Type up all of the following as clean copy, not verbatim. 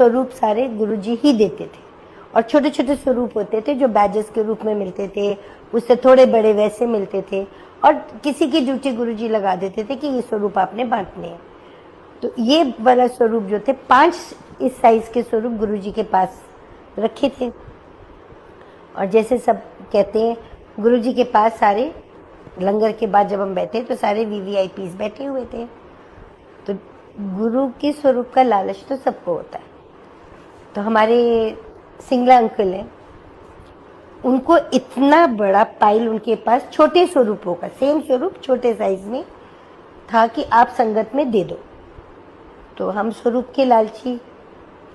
स्वरूप सारे गुरुजी ही देते थे, और छोटे छोटे स्वरूप होते थे जो बैजेस के रूप में मिलते थे, उससे थोड़े बड़े वैसे मिलते थे, और किसी की ड्यूटी गुरुजी लगा देते थे कि ये स्वरूप आपने बांटने हैं। तो ये वाला स्वरूप जो थे 5 इस साइज के स्वरूप गुरुजी के पास रखे थे। और जैसे सब कहते हैं, गुरुजी के पास सारे लंगर के बाद जब हम बैठे तो सारे वीवीआईपीस बैठे हुए थे। तो गुरु के स्वरूप का लालच तो सबको होता है। तो हमारे सिंगला अंकल हैं, उनको इतना बड़ा पाइल उनके पास छोटे स्वरूपों का, सेम स्वरूप छोटे साइज में था कि आप संगत में दे दो। तो हम स्वरूप के लालची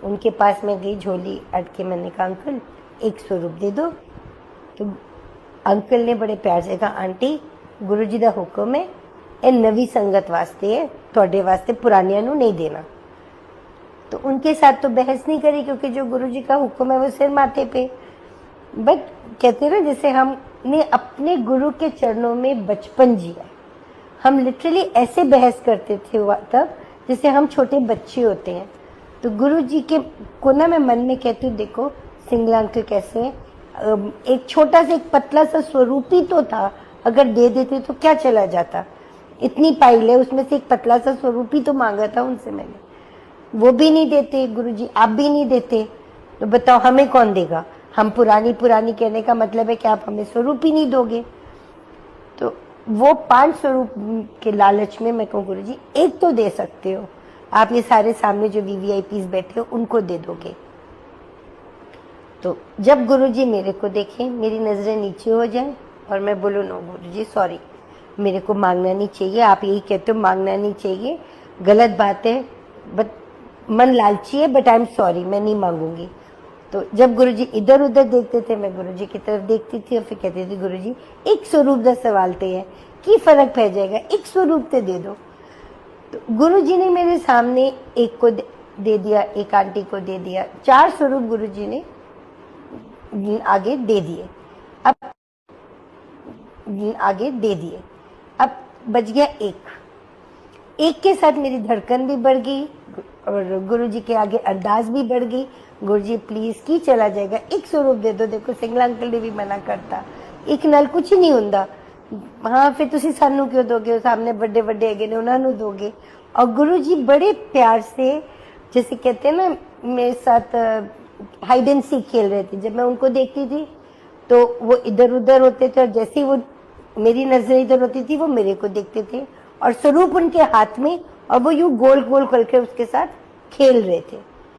उनके पास में गई, झोली अट के मैंने कहा अंकल एक स्वरूप दे दो। तो अंकल ने बड़े प्यार से कहा आंटी गुरुजी दा हुक्म है, ए नवी संगत वास्ते है, थोड़े वास्ते पुरानियां नू नहीं देना। तो उनके साथ तो बहस नहीं करी, क्योंकि जो गुरुजी का हुक्म है वो सिर माथे पे। बट कहते हैं ना, जैसे हमने अपने गुरु के चरणों में बचपन जिया, हम लिटरली ऐसे बहस करते थे तब जैसे हम छोटे बच्चे होते हैं। तो गुरुजी के को ना मैं मन में कहती हूँ, देखो सिंगला अंकल कैसे हैं, एक छोटा सा एक पतला सा स्वरूप ही तो था, अगर दे देते तो क्या चला जाता। इतनी पाइल है, उसमें से एक पतला सा स्वरूप ही तो मांगा था उनसे मैंने, वो भी नहीं देते गुरुजी, आप भी नहीं देते, तो बताओ हमें कौन देगा। हम पुरानी पुरानी कहने का मतलब है कि आप हमें स्वरूप ही नहीं दोगे। तो वो 5 स्वरूप के लालच में मैं कहूँ गुरुजी एक तो दे सकते हो, आप ये सारे सामने जो वीवीआईपीस बैठे हो उनको दे दोगे। तो जब गुरुजी मेरे को देखें, मेरी नजरें नीचे हो जाएं और मैं बोलूँ नो गुरुजी सॉरी, मेरे को मांगना नहीं चाहिए, आप यही कहते हो मांगना नहीं चाहिए, गलत बात है, बट मन लालची है, बट आई एम सॉरी, मैं नहीं मांगूंगी। तो जब गुरुजी इधर उधर देखते थे, मैं गुरुजी की तरफ देखती थी और फिर कहती थी गुरुजी एक स्वरूप का सवाल ते है, की फर्क पै जाएगा, एक स्वरूप ते दे दो। तो गुरुजी ने मेरे सामने एक को दे दिया, एक आंटी को दे दिया, 4 स्वरूप गुरुजी ने आगे दे दिए। अब आगे दे दिए, अब बच गया एक के साथ मेरी धड़कन भी बढ़ गई और गुरुजी के आगे अरदास भी बढ़ गई, गुरुजी प्लीज की चला जाएगा, एक स्वरूप दे दो। देखो सिंगला अंकल ने भी मना करता, एक नाल कुछ नहीं हुंदा, हाँ फिर तुसी सानू क्यों दोगे, सामने बड़े बड़े हैगे ने उन्हां नू दोगे। और गुरुजी बड़े प्यार से, जैसे कहते हैं ना, मेरे साथ हाइड एंड सीक खेल रहे थे। जब मैं उनको देखती थी तो वो इधर उधर होते थे, और जैसे ही वो मेरी नजर इधर होती थी वो मेरे को देखते थे, और स्वरूप उनके हाथ में, और वो यूं गोल गोल करके उसके साथ खेल रहे थे।